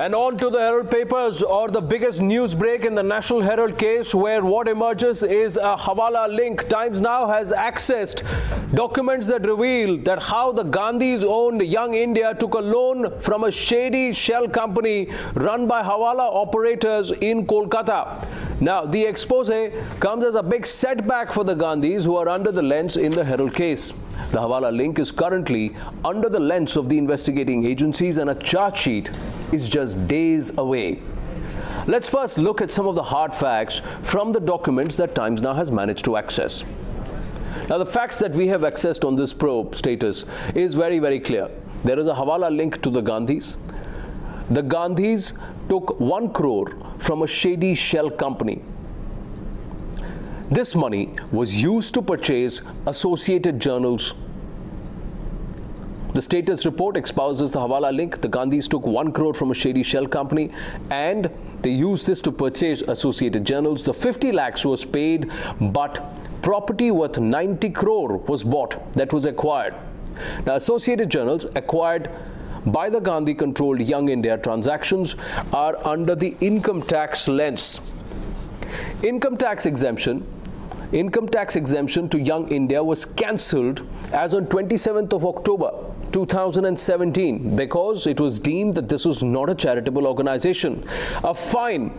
And on to the Herald papers, or the biggest news break in the National Herald case, where what emerges is a Hawala link. Times Now has accessed documents that reveal that how the Gandhis owned Young India took a loan from a shady shell company run by Hawala operators in Kolkata. Now, the expose comes as a big setback for the Gandhis who are under the lens in the Herald case. The Hawala link is currently under the lens of the investigating agencies, and a charge sheet is just days away. Let's first look at some of the hard facts from the documents that Times Now has managed to access. Now, the facts that we have accessed on this probe status is very, very clear. There is a Hawala link to the Gandhis. The Gandhis took 1 crore from a shady shell company. This money was used to purchase Associated Journals. The status report espouses the Hawala link. The Gandhis took 1 crore from a shady shell company and they used this to purchase Associated Journals. The 50 lakhs was paid, but property worth 90 crore was bought, that was acquired. Now, Associated Journals acquired by the Gandhi-controlled Young India transactions are under the income tax lens. Income tax exemption to Young India was cancelled as on 27th of October 2017 because it was deemed that this was not a charitable organization. A fine.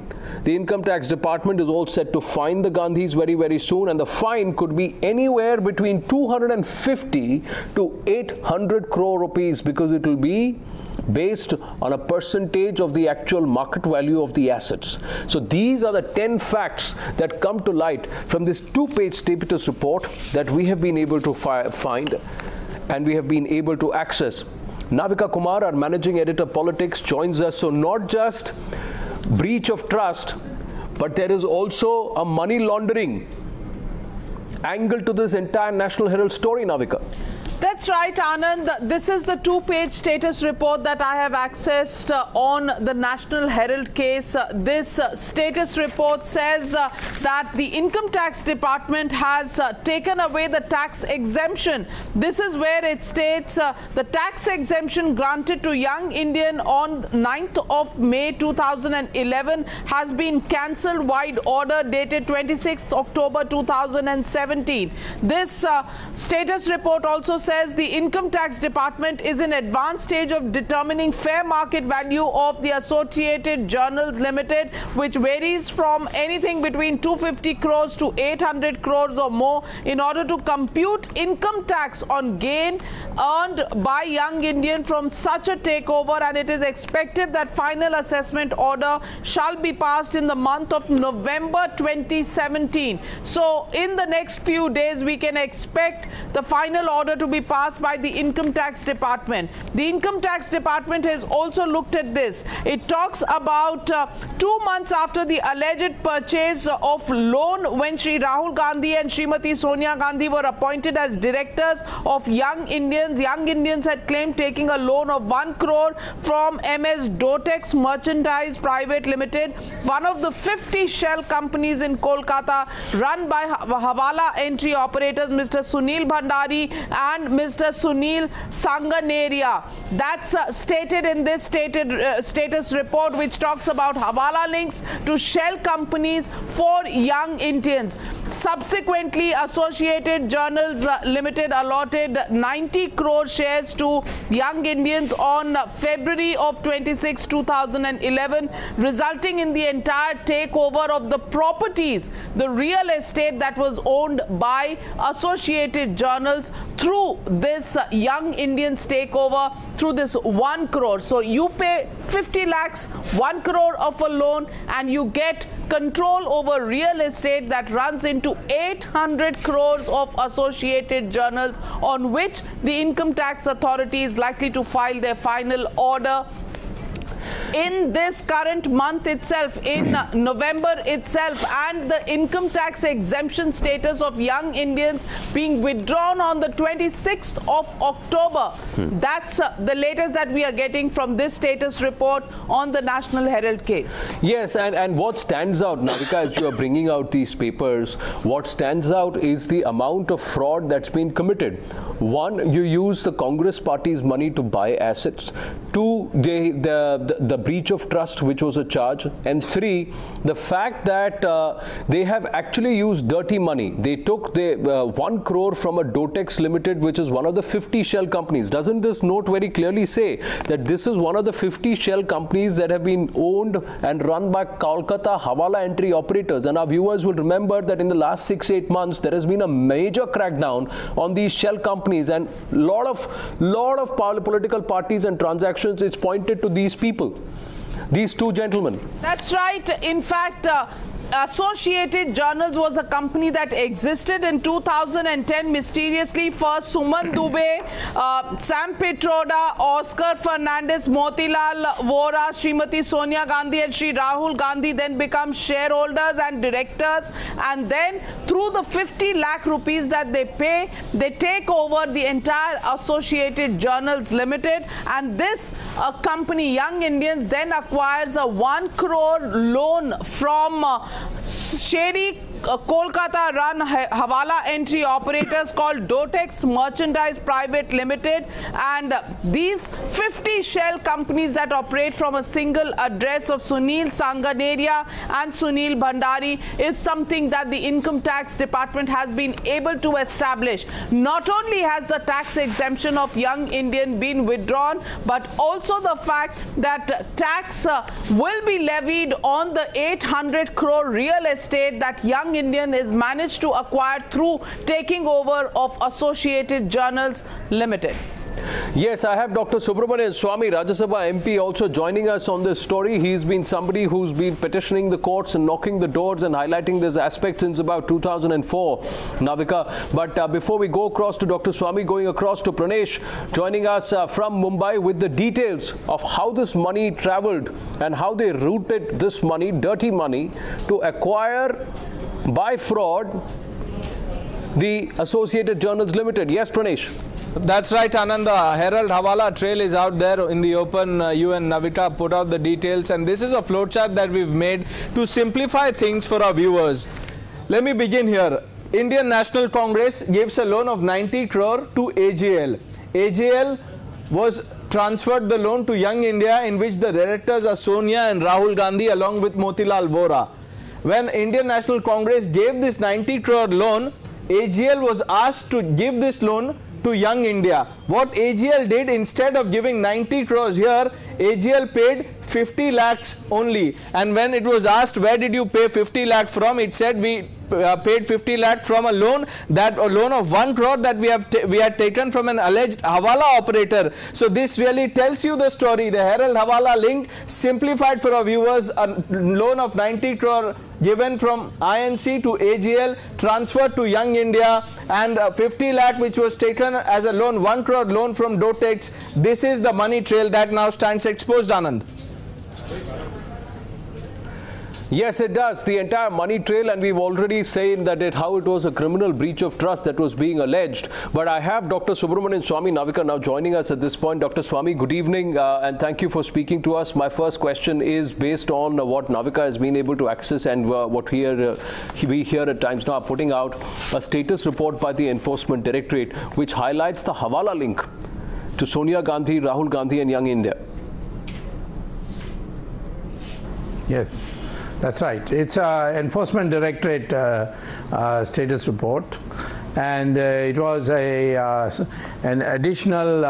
The Income Tax Department is all set to fine the Gandhis very, very soon, and the fine could be anywhere between 250 to 800 crore rupees because it will be based on a percentage of the actual market value of the assets. So these are the 10 facts that come to light from this 2-page status report that we have been able to find and we have been able to access. Navika Kumar, our managing editor politics, joins us. So not just breach of trust, but there is also a money laundering angle to this entire National Herald story, Navika. That's right, Anand. This is the 2-page status report that I have accessed on the National Herald case. This status report says that the Income Tax Department has taken away the tax exemption. This is where it states the tax exemption granted to Young Indian on 9th of May 2011 has been cancelled. Wide order dated 26th October 2017. This status report also says the Income Tax Department is in advanced stage of determining fair market value of the Associated Journals Limited, which varies from anything between 250 crores to 800 crores or more, in order to compute income tax on gain earned by Young Indian from such a takeover, and it is expected that final assessment order shall be passed in the month of November 2017. So in the next few days we can expect the final order to be passed by the Income Tax Department. The Income Tax Department has also looked at this. It talks about 2 months after the alleged purchase of loan, when Shri Rahul Gandhi and Srimati Sonia Gandhi were appointed as directors of Young Indians. Young Indians had claimed taking a loan of 1 crore from MS Dotex Merchandise Private Limited, one of the 50 shell companies in Kolkata run by Hawala entry operators Mr. Sunil Bhandari and Mr. Sunil Sanganeria. That's stated in this status report, which talks about Hawala links to shell companies for Young Indians. Subsequently, Associated Journals Limited allotted 90 crore shares to Young Indians on February of 26, 2011, resulting in the entire takeover of the properties, the real estate that was owned by Associated Journals through this Young Indians takeover through this 1 crore. So you pay 50 lakhs, 1 crore of a loan, and you get control over real estate that runs into 800 crores of Associated Journals, on which the Income Tax Authority is likely to file their final order in this current month itself, in November itself. And the income tax exemption status of Young Indians being withdrawn on the 26th of October. That's the latest that we are getting from this status report on the National Herald case. Yes, and what stands out, Navika, as you are bringing out these papers, what stands out is the amount of fraud that's been committed. One, you use the Congress party's money to buy assets. Two, the breach of trust, which was a charge, and 3, the fact that they have actually used dirty money. They took the 1 crore from a Dotex Limited, which is one of the 50 shell companies. Doesn't this note very clearly say that this is one of the 50 shell companies that have been owned and run by Kolkata Hawala entry operators? And our viewers will remember that in the last 6-8 months, there has been a major crackdown on these shell companies, and lot of political parties and transactions, it's pointed to these people, these two gentlemen. That's right. In fact, Associated Journals was a company that existed in 2010 mysteriously. First Suman Dubey, Sam Pitroda, Oscar Fernandez, Motilal Vora, Srimati Sonia Gandhi and Sri Rahul Gandhi then become shareholders and directors, and then through the 50 lakh rupees that they pay, they take over the entire Associated Journals Limited, and this company, Young Indians, then acquires a 1 crore loan from shady Kolkata run Hawala entry operators called Dotex Merchandise Private Limited, and these 50 shell companies that operate from a single address of Sunil Sanganeria and Sunil Bhandari is something that the Income Tax Department has been able to establish. Not only has the tax exemption of Young Indian been withdrawn, but also the fact that tax will be levied on the 800 crore real estate that Young Indian is managed to acquire through taking over of Associated Journals Limited. Yes, I have Dr. Subramanian Swamy, Rajya Sabha MP, also joining us on this story. He's been somebody who's been petitioning the courts and knocking the doors and highlighting this aspect since about 2004, Navika. But before we go across to Dr. Swamy, going across to Pranesh, joining us from Mumbai with the details of how this money traveled and how they routed this money, dirty money, to acquire by fraud the Associated Journals Limited. Yes, Pranesh. That's right, Anand. The Herald Hawala trail is out there in the open. You and Navika put out the details, and this is a flowchart that we've made to simplify things for our viewers. Let me begin here. Indian National Congress gives a loan of 90 crore to AJL. AJL was transferred the loan to Young India, in which the directors are Sonia and Rahul Gandhi along with Motilal Vora. When Indian National Congress gave this 90 crore loan, AGL was asked to give this loan to Young India. What AGL did, instead of giving 90 crores here, AGL paid 50 lakhs only. And when it was asked, where did you pay 50 lakh from, it said we paid 50 lakh from a loan of 1 crore that we had taken from an alleged Hawala operator. So this really tells you the story. The Herald Hawala link simplified for our viewers. A loan of 90 crore given from INC to AGL, transferred to Young India, and 50 lakh which was taken as a loan, 1 crore loan from Dotex. This is the money trail that now stands exposed, Anand. Yes, it does. The entire money trail, and we've already seen that how it was a criminal breach of trust that was being alleged. But I have Dr. Subramanian Swamy Navika now joining us at this point. Dr. Swamy, good evening, and thank you for speaking to us. My first question is based on what Navika has been able to access and what we here at Times Now are putting out a status report by the Enforcement Directorate, which highlights the Hawala link to Sonia Gandhi, Rahul Gandhi and Young India. Yes. That's right. It's an Enforcement Directorate status report, and it was an additional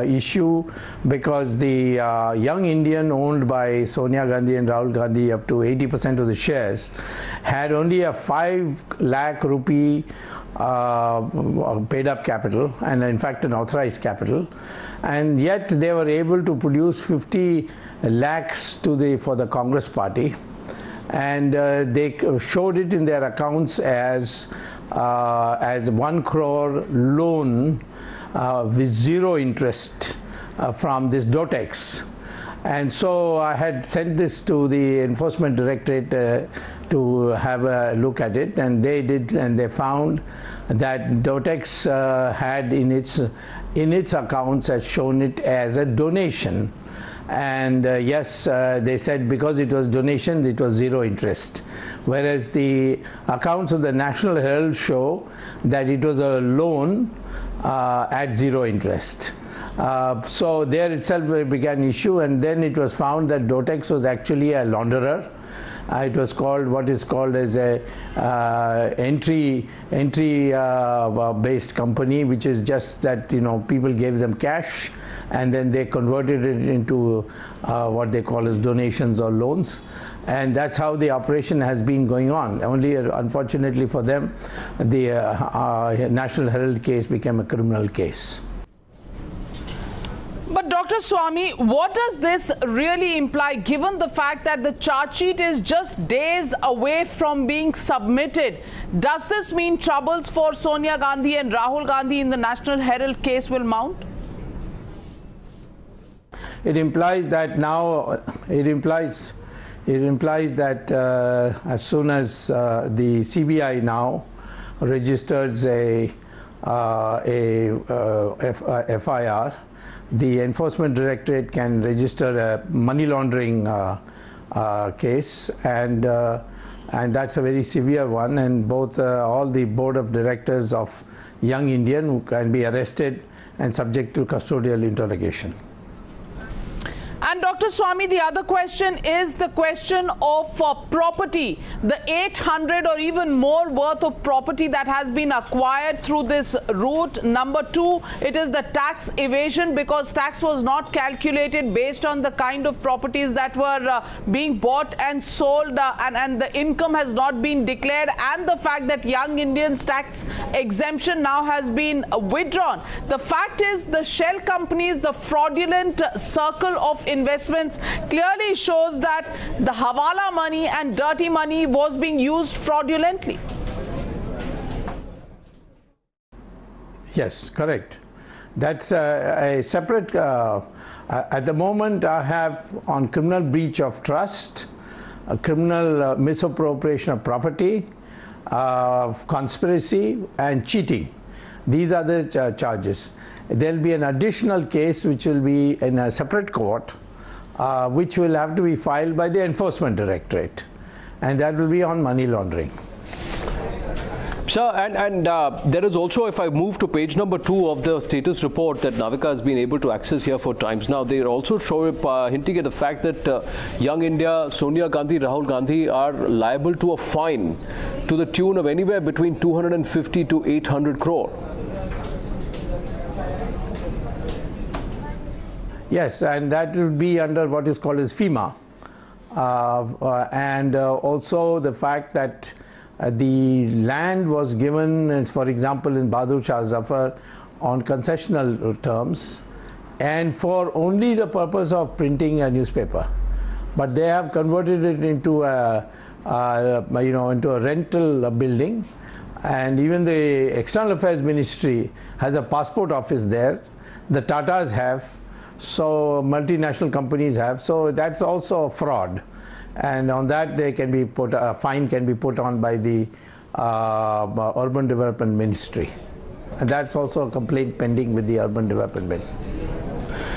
issue because the Young Indian owned by Sonia Gandhi and Rahul Gandhi, up to 80% of the shares, had only a 5 lakh rupee paid up capital, and in fact an authorized capital, and yet they were able to produce 50 lakhs for the Congress party. And they showed it in their accounts as 1 crore loan with zero interest from this Dotex. And so I had sent this to the Enforcement Directorate to have a look at it, and they did, and they found that Dotex had in its accounts had shown it as a donation. And yes, they said because it was donation, it was zero interest, whereas the accounts of the National Herald show that it was a loan at zero interest. So there itself began issue, and then it was found that Dotex was actually a launderer. It was called what is called as a entry based company, which is just that, you know, people gave them cash and then they converted it into what they call as donations or loans, and that's how the operation has been going on. Only unfortunately for them, the National Herald case became a criminal case. But Dr. Swami, what does this really imply, given the fact that the charge sheet is just days away from being submitted? Does this mean troubles for Sonia Gandhi and Rahul Gandhi in the National Herald case will mount? It implies that now, it implies that as soon as the CBI now registers a FIR, the Enforcement Directorate can register a money laundering case, and that's a very severe one, and both all the board of directors of Young Indian can be arrested and subject to custodial interrogation. And Dr. Swami, the other question is the question of property, the 800 or even more worth of property that has been acquired through this route. Number two, it is the tax evasion, because tax was not calculated based on the kind of properties that were being bought and sold, and the income has not been declared, and the fact that Young Indians tax exemption now has been withdrawn. The fact is, the shell companies, the fraudulent circle of investments clearly shows that the Hawala money and dirty money was being used fraudulently. Yes, correct. That's a separate, at the moment I have on criminal breach of trust, a criminal misappropriation of property, conspiracy and cheating. These are the charges. There will be an additional case which will be in a separate court, which will have to be filed by the Enforcement Directorate, and that will be on money laundering. Sir, and there is also, if I move to page number 2 of the status report that Navika has been able to access here for times now, they are also hinting at the fact that Young India, Sonia Gandhi, Rahul Gandhi are liable to a fine to the tune of anywhere between 250 to 800 crore. Yes, and that will be under what is called as FEMA, and also the fact that the land was given, as for example in Bahadur Shah Zafar, on concessional terms and for only the purpose of printing a newspaper, but they have converted it into a into a rental building, and even the External Affairs Ministry has a passport office there. The Tatas have. So multinational companies have, so that's also a fraud, and on that they can be put, a fine can be put on by the Urban Development Ministry, and that's also a complaint pending with the Urban Development Ministry.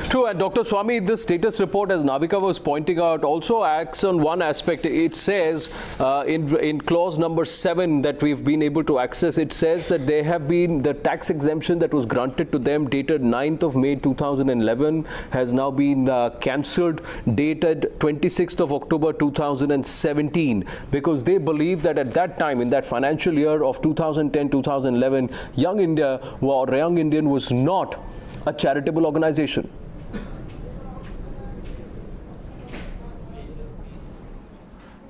True, and Dr. Swami, this status report, as Navika was pointing out, also acts on one aspect. It says in clause number 7 that we've been able to access, it says that there have been the tax exemption that was granted to them dated 9th of May 2011 has now been cancelled, dated 26th of October 2017, because they believe that at that time, in that financial year of 2010-2011, Young India or Young Indian was not a charitable organization.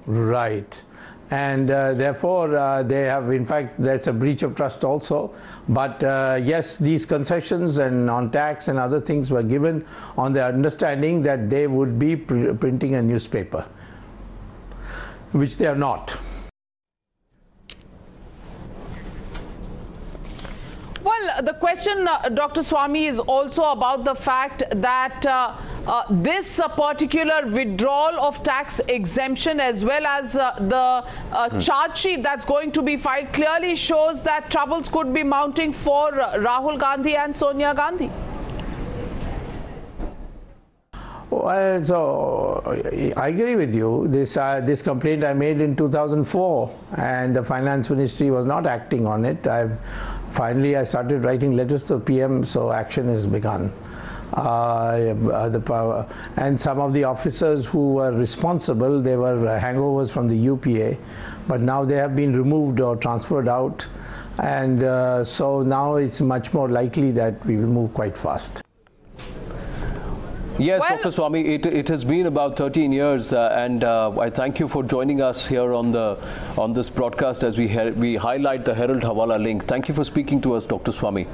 Right, and therefore they have, in fact there's a breach of trust also, but yes, these concessions and on tax and other things were given on the understanding that they would be printing a newspaper, which they are not. Well, the question, Dr. Swami, is also about the fact that this particular withdrawal of tax exemption, as well as the charge sheet that's going to be filed, clearly shows that troubles could be mounting for Rahul Gandhi and Sonia Gandhi. Well, so I agree with you. This complaint I made in 2004, and the Finance Ministry was not acting on it. Finally I started writing letters to PM, so action has begun. and some of the officers who were responsible, they were hangovers from the UPA, but now they have been removed or transferred out, and so now it's much more likely that we will move quite fast. Yes, Dr. Swami, it has been about 13 years, and I thank you for joining us here on this broadcast as we highlight the Herald Hawala link. Thank you for speaking to us, Dr. Swami.